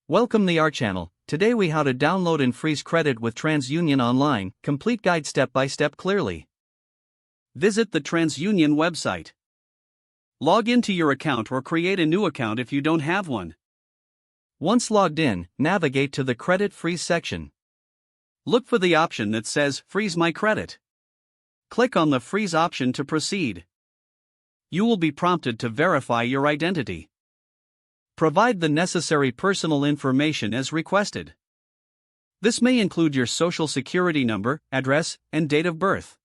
Welcome to our channel. Today we how to download and freeze credit with TransUnion online, complete guide step by step clearly. Visit the TransUnion website. Log into your account or create a new account if you don't have one. Once logged in, navigate to the credit freeze section. Look for the option that says Freeze My Credit. Click on the freeze option to proceed. You will be prompted to verify your identity. Provide the necessary personal information as requested. This may include your social security number, address, and date of birth.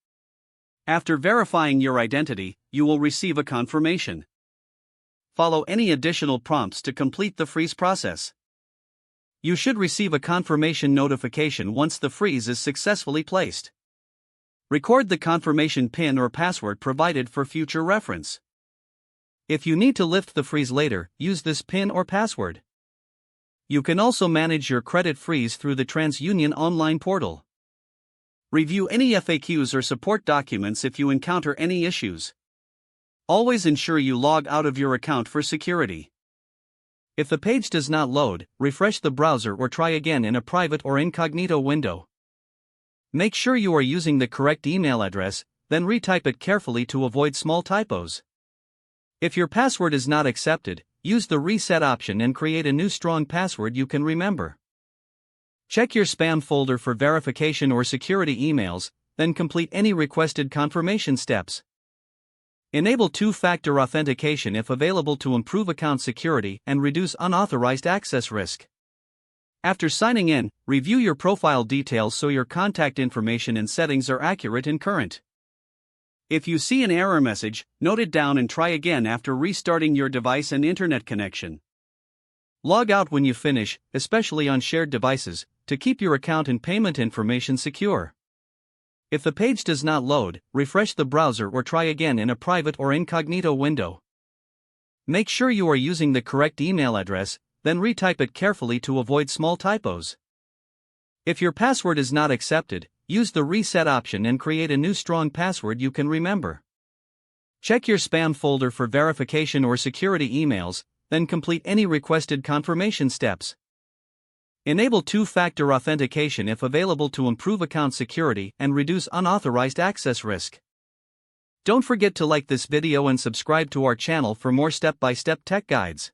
After verifying your identity, you will receive a confirmation. Follow any additional prompts to complete the freeze process. You should receive a confirmation notification once the freeze is successfully placed. Record the confirmation PIN or password provided for future reference. If you need to lift the freeze later, use this PIN or password. You can also manage your credit freeze through the TransUnion online portal. Review any FAQs or support documents if you encounter any issues. Always ensure you log out of your account for security. If the page does not load, refresh the browser or try again in a private or incognito window. Make sure you are using the correct email address, then retype it carefully to avoid small typos. If your password is not accepted, use the reset option and create a new strong password you can remember. Check your spam folder for verification or security emails, then complete any requested confirmation steps. Enable two-factor authentication if available to improve account security and reduce unauthorized access risk. After signing in, review your profile details so your contact information and settings are accurate and current. If you see an error message, note it down and try again after restarting your device and internet connection. Log out when you finish, especially on shared devices, to keep your account and payment information secure. If the page does not load, refresh the browser or try again in a private or incognito window. Make sure you are using the correct email address, then retype it carefully to avoid small typos. If your password is not accepted, use the reset option and create a new strong password you can remember. Check your spam folder for verification or security emails, then complete any requested confirmation steps. Enable two-factor authentication if available to improve account security and reduce unauthorized access risk. Don't forget to like this video and subscribe to our channel for more step-by-step tech guides.